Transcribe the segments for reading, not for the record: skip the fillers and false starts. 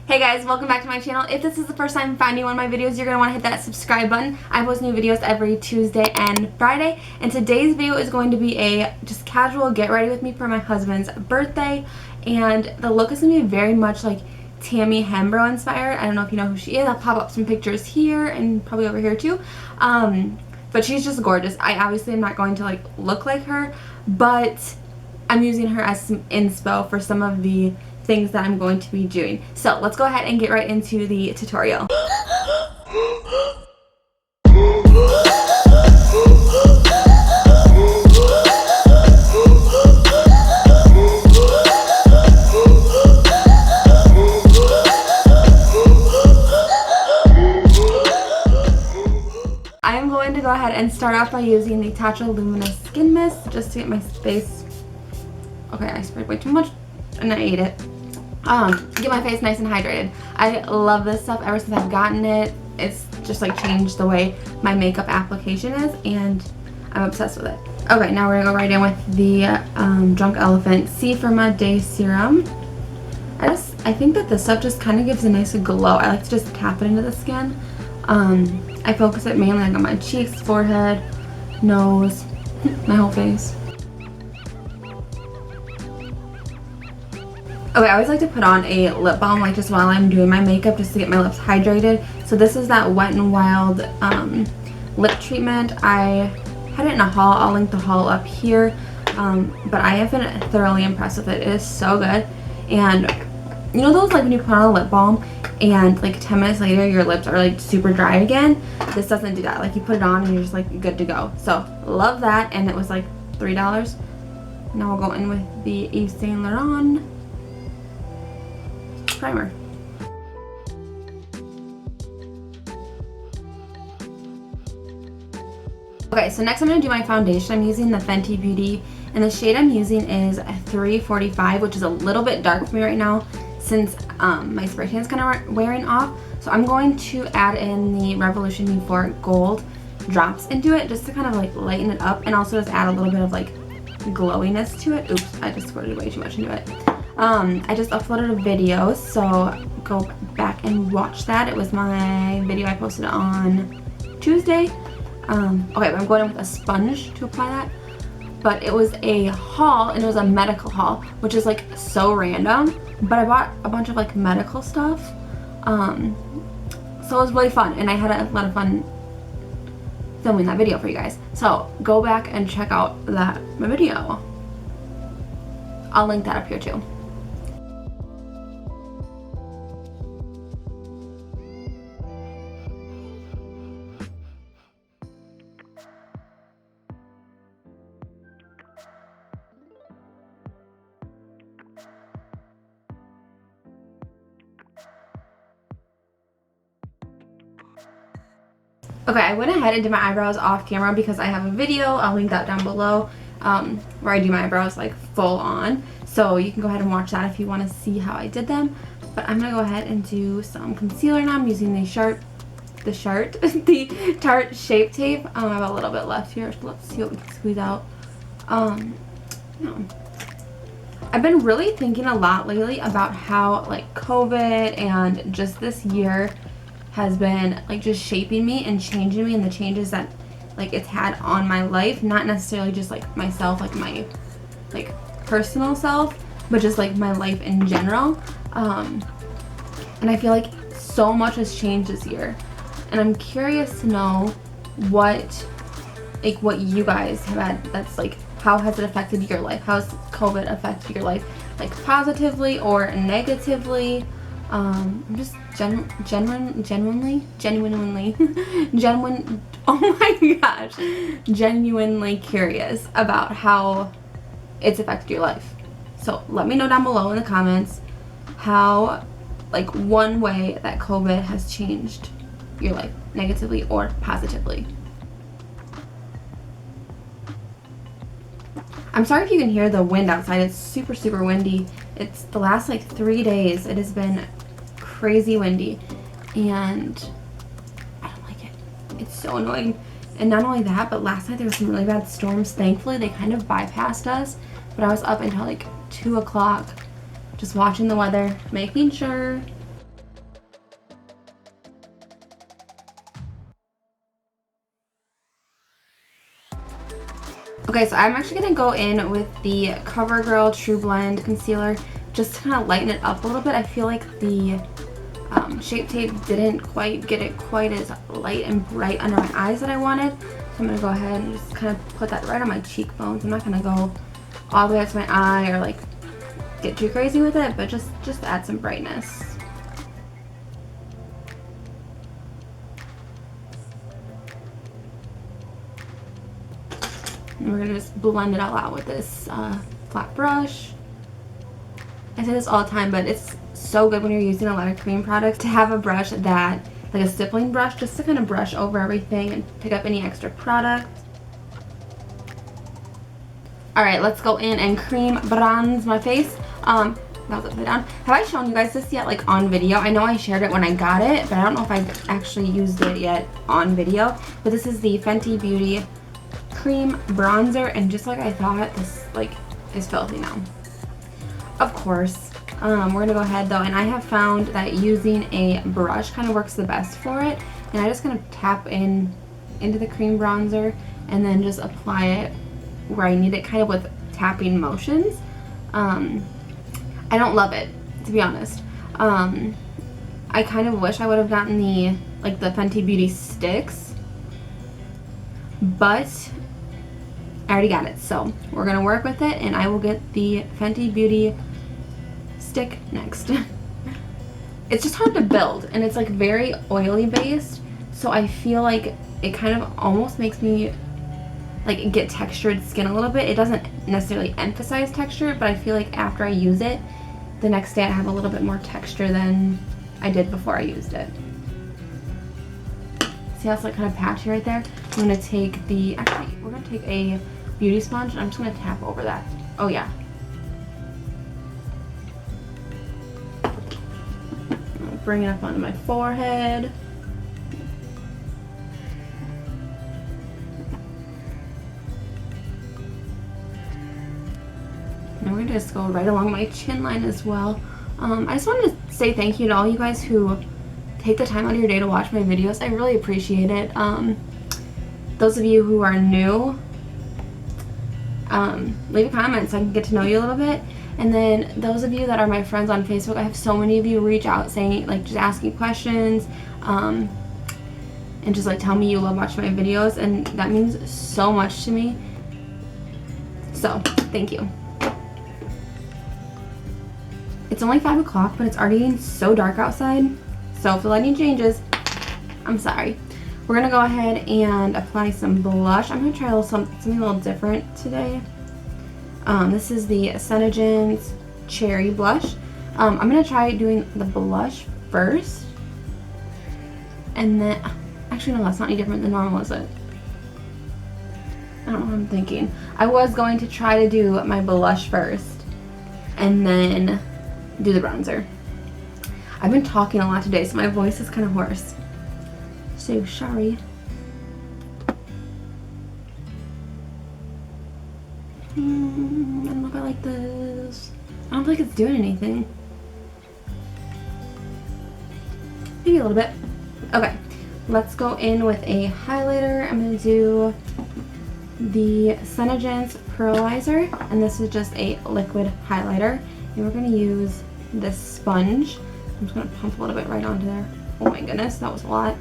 Hey guys, welcome back to my channel. If this is the first time finding one of my videos, you're going to want to hit that subscribe button. I post new videos every Tuesday and Friday, and today's video is going to be a just casual get ready with me for my husband's birthday, and the look is going to be very much like Tammy Hembrow inspired. I don't know if you know who she is. I'll pop up some pictures here and probably over here too. But she's just gorgeous. I obviously am not going to like look like her, but I'm using her as some inspo for some of the things that I'm going to be doing. So let's go ahead and get right into the tutorial. I'm going to go ahead and start off by using the Tatcha Luminous Skin Mist just to get my face. Okay, I sprayed way too much and I ate it. Get my face nice and hydrated. I love this stuff ever since I've gotten it. It's just like changed the way my makeup application is, and I'm obsessed with it. Okay, now we're gonna go right in with the Drunk Elephant C from a Day Serum. I think that this stuff just kind of gives a nice glow. I like to just tap it into the skin. I focus it mainly like on my cheeks, forehead, nose, my whole face. Okay, I always like to put on a lip balm like just while I'm doing my makeup just to get my lips hydrated. So this is that Wet n Wild lip treatment. I had it in a haul. I'll link the haul up here. But I have been thoroughly impressed with it. It is so good. And you know those like when you put on a lip balm and like 10 minutes later your lips are like super dry again? This doesn't do that. Like you put it on and you're just like good to go. So love that, and it was like $3. Now we'll go in with the Yves Saint Laurent primer. Okay, so next I'm going to do my foundation. I'm using the Fenty Beauty, and the shade I'm using is 345, which is a little bit dark for me right now since my spray tan is kind of wearing off. So I'm going to add in the Revolution Euphoric Gold drops into it just to kind of like lighten it up, and also just add a little bit of like glowiness to it. Oops, I just squirted way too much into it. I just uploaded a video, so go back and watch that. It was my video I posted on Tuesday. Okay, but I'm going in with a sponge to apply that. But it was a haul, and it was a medical haul, which is like so random. But I bought a bunch of like medical stuff. So it was really fun, and I had a lot of fun filming that video for you guys. So go back and check out that video. I'll link that up here too. Okay, I went ahead and did my eyebrows off camera because I have a video, I'll link that down below, where I do my eyebrows like full on. So you can go ahead and watch that if you want to see how I did them. But I'm going to go ahead and do some concealer now. I'm using the Tarte Shape Tape. I have a little bit left here, so let's see what we can squeeze out. I've been really thinking a lot lately about how like COVID and just this year has been like just shaping me and changing me, and the changes that like it's had on my life, not necessarily just like myself, like my like personal self, but just like my life in general. And I feel like so much has changed this year, and I'm curious to know what you guys have had that's like, how has it affected your life? How has COVID affected your life, like positively or negatively? I'm just genuinely genuinely curious about how it's affected your life. So let me know down below in the comments how, like, one way that COVID has changed your life, negatively or positively. I'm sorry if you can hear the wind outside. It's super, super windy. It's the last like 3 days. It has been crazy windy, and I don't like it. It's so annoying. And not only that, but last night there were some really bad storms. Thankfully, they kind of bypassed us, but I was up until like 2 o'clock just watching the weather, making sure Okay, so I'm actually going to go in with the CoverGirl True Blend Concealer just to kind of lighten it up a little bit. I feel like the Shape Tape didn't quite get it quite as light and bright under my eyes that I wanted. So I'm going to go ahead and just kind of put that right on my cheekbones. I'm not going to go all the way up to my eye or like get too crazy with it, but just add some brightness. And we're going to just blend it all out with this flat brush. I say this all the time, but it's so good when you're using a lot of cream products to have a brush that, like a stippling brush, just to kind of brush over everything and pick up any extra product. Alright, let's go in and cream bronze my face. That was upside down. Have I shown you guys this yet, like on video? I know I shared it when I got it, but I don't know if I've actually used it yet on video. But this is the Fenty Beauty Cream Bronzer, and just like I thought, this like is filthy now. Of course, we're gonna go ahead though, and I have found that using a brush kind of works the best for it. And I just kind of tap into the cream bronzer and then just apply it where I need it, kind of with tapping motions. I don't love it, to be honest. I kind of wish I would have gotten the Fenty Beauty sticks, but I already got it, so we're gonna work with it, and I will get the Fenty Beauty stick next. It's just hard to build, and it's like very oily based, so I feel like it kind of almost makes me like get textured skin a little bit. It doesn't necessarily emphasize texture, but I feel like after I use it, the next day I have a little bit more texture than I did before I used it. See how it's like kind of patchy right there? I'm gonna take actually, we're gonna take a beauty sponge and I'm just gonna tap over that. Oh yeah. I'll bring it up onto my forehead. And we're gonna just go right along my chin line as well. I just wanted to say thank you to all you guys who take the time out of your day to watch my videos. I really appreciate it. Those of you who are new, leave a comment so I can get to know you a little bit. And then those of you that are my friends on Facebook, I have so many of you reach out saying, like, just asking questions, and just like tell me you love watching my videos, and that means so much to me. So thank you. It's only 5 o'clock, but it's already getting so dark outside. So if the lighting changes, I'm sorry. We're gonna go ahead and apply some blush. I'm gonna try something a little different today. This is the Senogen's Cherry Blush. I'm gonna try doing the blush first, and then, actually no, that's not any different than normal, is it? I don't know what I'm thinking. I was going to try to do my blush first, and then do the bronzer. I've been talking a lot today, so my voice is kind of hoarse. So sorry. I don't know if I like this. I don't think it's doing anything. Maybe a little bit. Okay, let's go in with a highlighter. I'm gonna do the Senogen's Pearlizer, and this is just a liquid highlighter. And we're gonna use this sponge. I'm just gonna pump a little bit right onto there. Oh my goodness, that was a lot.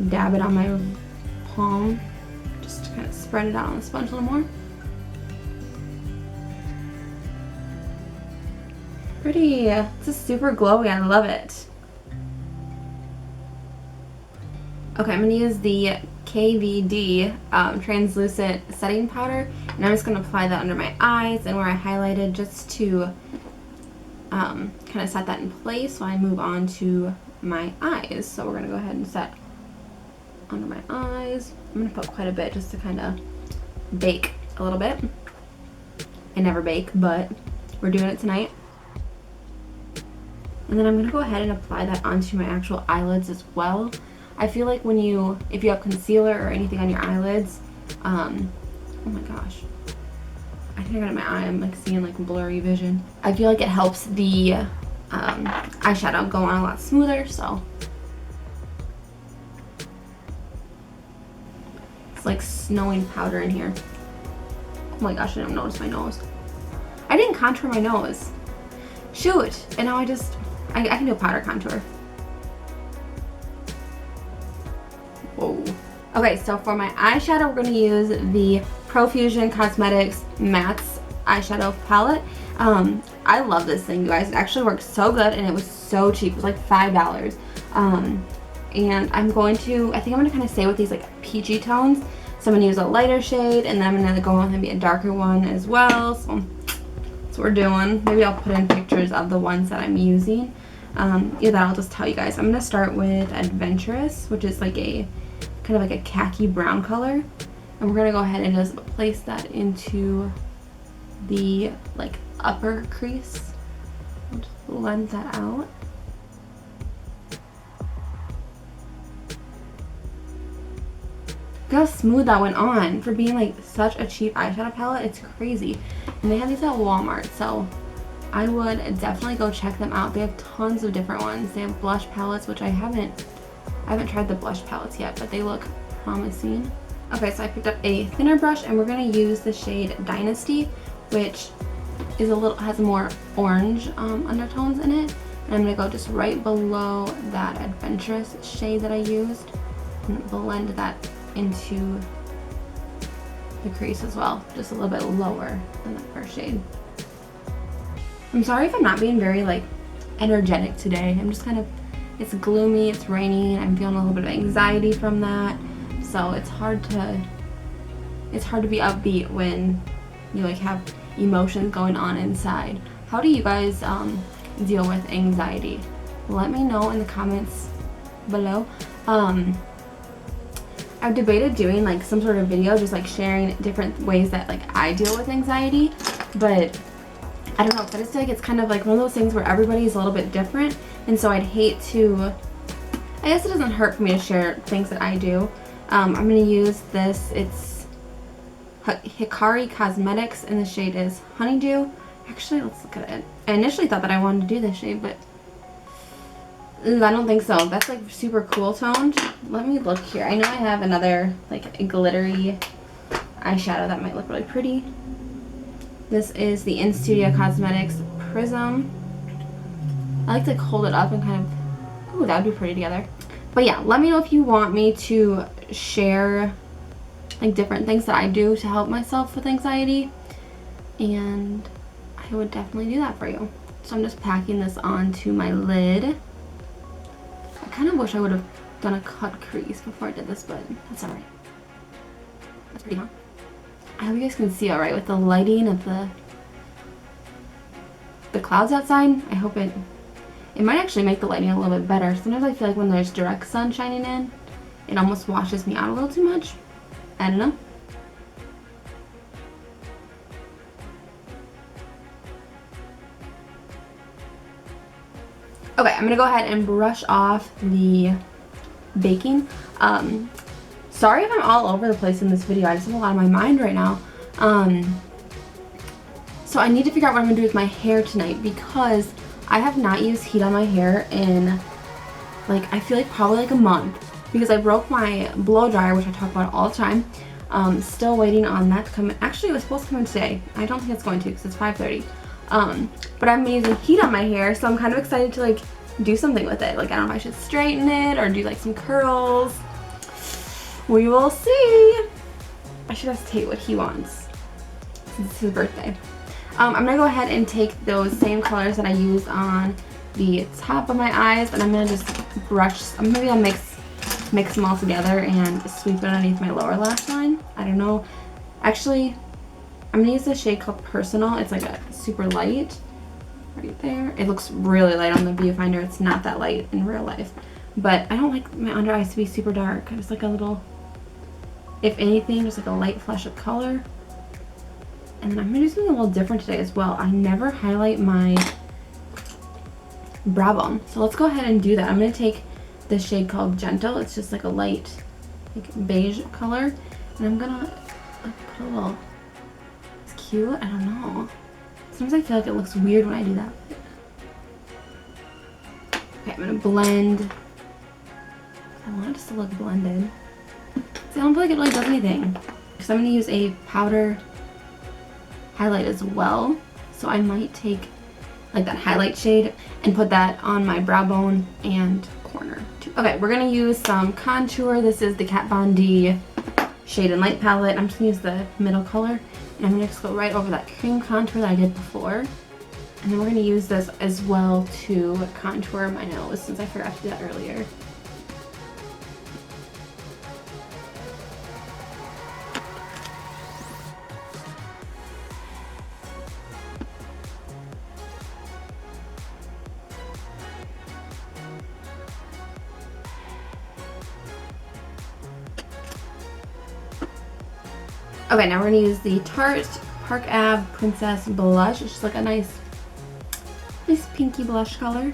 Dab it on my palm, just to kind of spread it out on the sponge a little more. Pretty. This is super glowy. I love it. Okay, I'm gonna use the KVD translucent setting powder, and I'm just gonna apply that under my eyes and where I highlighted, just to kind of set that in place while I move on to my eyes. So we're gonna go ahead and set under my eyes. I'm gonna put quite a bit just to kind of bake a little bit. I never bake, but we're doing it tonight. And then I'm gonna go ahead and apply that onto my actual eyelids as well. I feel like if you have concealer or anything on your eyelids, oh my gosh, I think I got it in my eye. I'm like seeing like blurry vision. I feel like it helps the eyeshadow go on a lot smoother, so. It's like snowing powder in here. Oh my gosh, I didn't notice my nose. I didn't contour my nose. Shoot. And now I can do a powder contour. Whoa. Okay, so for my eyeshadow, we're going to use the Profusion Cosmetics Mattes eyeshadow palette. I love this thing, you guys. It actually works so good, and it was so cheap. It was like $5. And I think I'm going to kind of stay with these like peachy tones. So I'm going to use a lighter shade, and then I'm going to go with maybe a darker one as well. So that's what we're doing. Maybe I'll put in pictures of the ones that I'm using. Either that, I'll just tell you guys. I'm going to start with Adventurous, which is like a kind of like a khaki brown color. And we're going to go ahead and just place that into the like upper crease. I'll just blend that out. Look how smooth that went on for being like such a cheap eyeshadow palette. It's crazy. And they have these at Walmart, so I would definitely go check them out. They have tons of different ones. They have blush palettes, which I haven't tried the blush palettes yet, but they look promising. Okay, so I picked up a thinner brush, and we're gonna use the shade Dynasty, which is has more orange undertones in it. And I'm gonna go just right below that Adventurous shade that I used and blend that into the crease as well, just a little bit lower than that first shade. I'm sorry if I'm not being very like energetic today. I'm just kind of, it's gloomy, it's raining, I'm feeling a little bit of anxiety from that. So it's hard to be upbeat when you like have emotions going on inside. How do you guys deal with anxiety? Let me know in the comments below. I've debated doing like some sort of video just like sharing different ways that like I deal with anxiety, but I don't know, because I just feel like it's kind of like one of those things where everybody's a little bit different, and so I'd hate to, I guess it doesn't hurt for me to share things that I do. I'm going to use this, it's Hikari Cosmetics, and the shade is Honeydew. Actually, let's look at it. I initially thought that I wanted to do this shade, but I don't think so. That's like super cool toned. Let me look here. I know I have another like a glittery eyeshadow that might look really pretty. This is the In Studio Cosmetics Prism. I like to hold it up and kind of, ooh, that would be pretty together. But yeah, let me know if you want me to share like different things that I do to help myself with anxiety, and I would definitely do that for you. So I'm just packing this onto my lid. I kind of wish I would have done a cut crease before I did this, but that's alright. That's pretty, huh? I hope you guys can see alright with the lighting of the clouds outside. I hope it might actually make the lighting a little bit better. Sometimes I feel like when there's direct sun shining in, it almost washes me out a little too much. I don't know. Okay, I'm gonna go ahead and brush off the baking. Sorry if I'm all over the place in this video. I just have a lot on my mind right now. So I need to figure out what I'm gonna do with my hair tonight, because I have not used heat on my hair in like, I feel like probably like a month, because I broke my blow dryer, which I talk about all the time. Still waiting on that to come in. Actually, it was supposed to come in today. I don't think it's going to, because it's 5:30. But I've been using heat on my hair, so I'm kind of excited to like do something with it. Like, I don't know if I should straighten it or do like some curls. We will see. I should ask Tate what he wants since it's his birthday. I'm gonna go ahead and take those same colors that I used on the top of my eyes, and I'm gonna just brush. Maybe I'll mix them all together and sweep it underneath my lower lash line. I don't know. Actually, I'm gonna use this shade called Personal. It's like a super light right there. It looks really light on the viewfinder. It's not that light in real life, but I don't like my under eyes to be super dark. Just like a little, if anything, just like a light flush of color. And then I'm gonna do something a little different today as well. I never highlight my brow bone, so let's go ahead and do that. I'm gonna take this shade called Gentle. It's just like a light, like beige color, and I'm gonna like put a little. It's cute. I don't know. Sometimes I feel like it looks weird when I do that. Okay, I'm gonna blend. I want it just to look blended. See, I don't feel like it really does anything, because I'm gonna use a powder highlight as well. So I might take like that highlight shade and put that on my brow bone and corner too. Okay, we're gonna use some contour. This is the Kat Von D Shade and Light palette. I'm just gonna use the middle color, and I'm gonna just go right over that cream contour that I did before. And then we're gonna use this as well to contour my nose, since I forgot to do that earlier. Okay, now we're gonna use the Tarte Park Ave Princess Blush. It's just like a nice pinky blush color.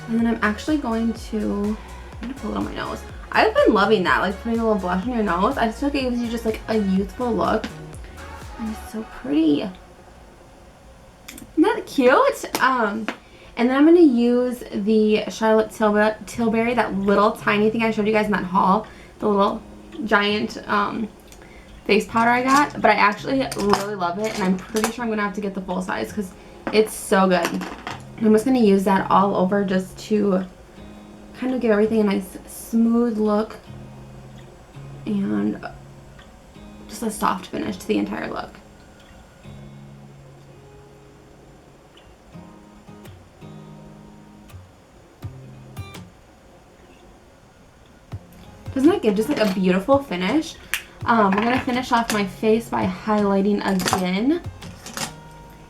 And then I'm actually going to, I'm gonna put it on my nose. I've been loving that, like putting a little blush on your nose. I just feel like it gives you just like a youthful look. And it's so pretty. Isn't that cute? And then I'm gonna use the Charlotte Tilbury, that little tiny thing I showed you guys in that haul, the little giant face powder I got, but I actually really love it, and I'm pretty sure I'm gonna have to get the full size because it's so good. I'm just gonna use that all over just to kind of give everything a nice smooth look and just a soft finish to the entire look. Doesn't that give just like a beautiful finish? We're going to finish off my face by highlighting again.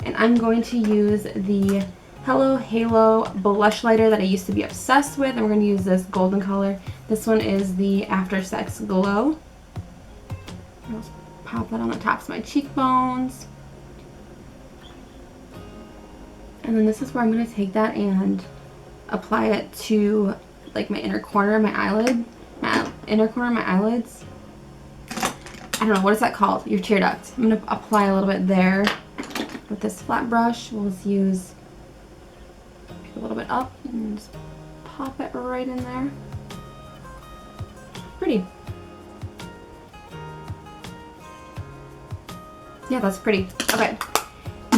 And I'm going to use the Hello Halo blush lighter that I used to be obsessed with. And we're going to use this golden color. This one is the After Sex Glow. I'll just pop that on the tops of my cheekbones. And then this is where I'm going to take that and apply it to like my inner corner of my eyelid. My inner corner of my eyelids. I don't know, what is that called? Your tear duct. I'm going to apply a little bit there with this flat brush. We'll just use a little bit up and just pop it right in there. Pretty. Yeah, that's pretty. Okay,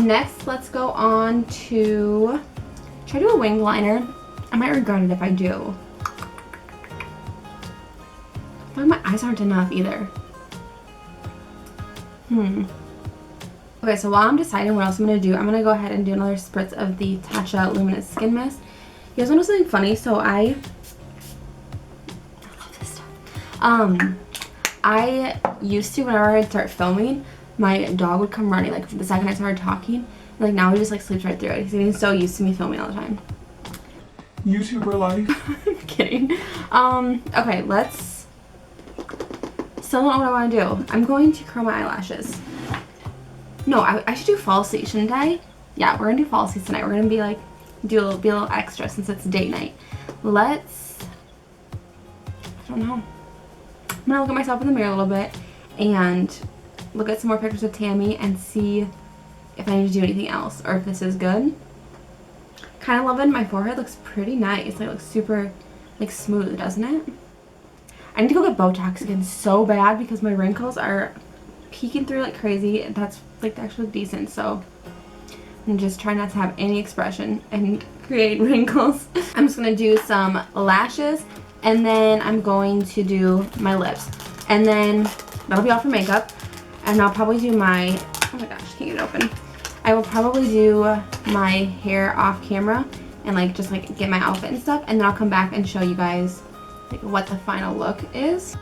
next let's go on to try to do a wing liner. I might regret it if I do. I feel like my eyes aren't enough either. Okay, so while I'm deciding what else I'm going to do, I'm going to go ahead and do another spritz of the Tatcha Luminous Skin Mist. You guys want to know something funny? So I love this stuff. I used to, whenever I'd start filming, my dog would come running, like the second I started talking. And, like now he just like sleeps right through it. He's so used to me filming all the time. YouTuber life. I'm kidding. Okay, let's... Still don't know what I want to do. I'm going to curl my eyelashes. No, I should do falsies, shouldn't I? Yeah, we're gonna do falsies tonight. We're gonna be like, be a little extra since it's date night. Let's, I don't know. I'm gonna look at myself in the mirror a little bit and look at some more pictures of Tammy and see if I need to do anything else or if this is good. Kind of loving my forehead. Looks pretty nice. Like, it looks super like smooth, doesn't it? I need to go get Botox again so bad because my wrinkles are peeking through like crazy. That's like actually decent, so I'm just trying not to have any expression and create wrinkles. I'm just gonna do some lashes and then I'm going to do my lips, and then that'll be all for makeup. And I'll probably do my, oh my gosh, can't get it open. I will probably do my hair off camera and like just like get my outfit and stuff, and then I'll come back and show you guys like what the final look is.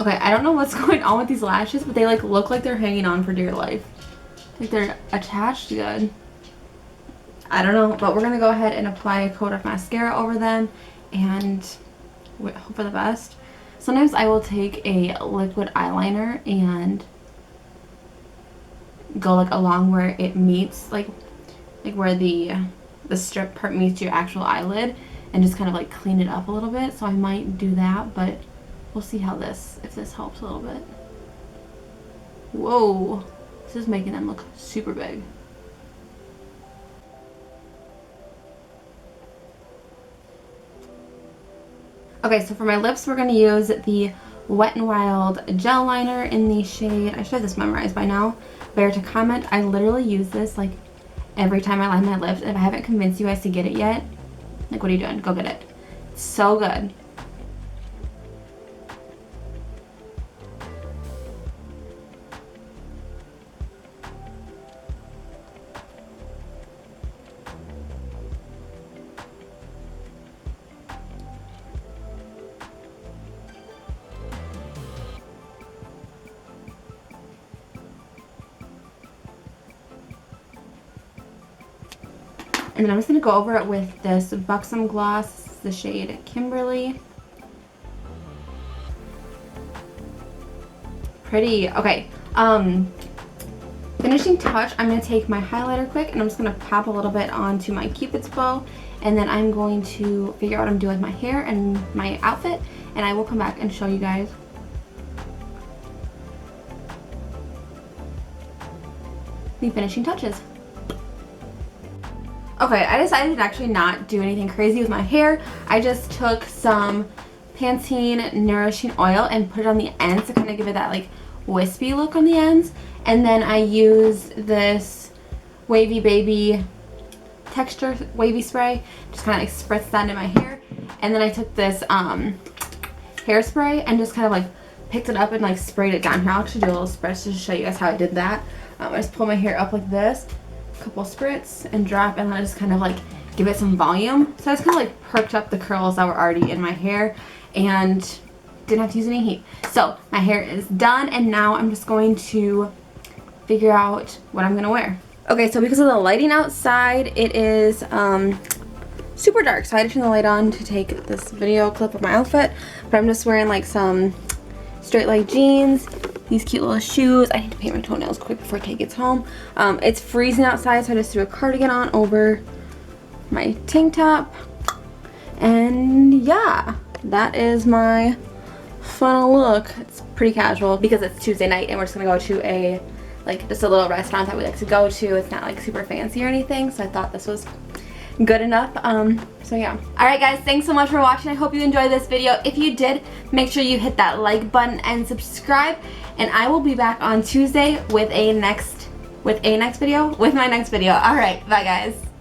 Okay, I don't know what's going on with these lashes, but they like look like they're hanging on for dear life. Like they're attached good. I don't know, but we're gonna go ahead and apply a coat of mascara over them and hope for the best. Sometimes I will take a liquid eyeliner and go like along where it meets, like where the strip part meets your actual eyelid, and just kind of like clean it up a little bit. So I might do that, but we'll see how if this helps a little bit. Whoa, this is making them look super big. Okay, so for my lips, we're going to use the Wet n Wild gel liner in the shade, I should have this memorized by now, Bear to Comment. I literally use this like every time I line my lips. If I haven't convinced you guys to get it yet, like, what are you doing? Go get it. It's so good. And then I'm just going to go over it with this Buxom Gloss, the shade Kimberly. Pretty. Okay. Finishing touch, I'm going to take my highlighter quick and I'm just going to pop a little bit onto my Cupid's bow. And then I'm going to figure out what I'm doing with my hair and my outfit. And I will come back and show you guys. The finishing touches. Okay, I decided to actually not do anything crazy with my hair. I just took some Pantene Nourishing Oil and put it on the ends to kind of give it that like wispy look on the ends. And then I used this Wavy Baby texture wavy spray, just kind of like spritz that into my hair. And then I took this hairspray and just kind of like picked it up and like sprayed it down here. I'll actually do a little spritz just to show you guys how I did that. I just pull my hair up like this, couple spritz and drop, and then I just kind of like give it some volume. So I just kind of like perked up the curls that were already in my hair and didn't have to use any heat. So my hair is done and now I'm just going to figure out what I'm gonna wear. Okay, so because of the lighting outside, it is super dark, so I had to turn the light on to take this video clip of my outfit. But I'm just wearing like some straight leg jeans, these cute little shoes. I need to paint my toenails quick before Kate gets home. It's freezing outside, so I just threw a cardigan on over my tank top. And yeah, that is my final look. It's pretty casual because it's Tuesday night and we're just gonna go to a, like, just a little restaurant that we like to go to. It's not like super fancy or anything, so I thought this was good enough. So yeah. Alright guys, thanks so much for watching. I hope you enjoyed this video. If you did, make sure you hit that like button and subscribe. And I will be back on Tuesday with my next video. Alright, bye guys.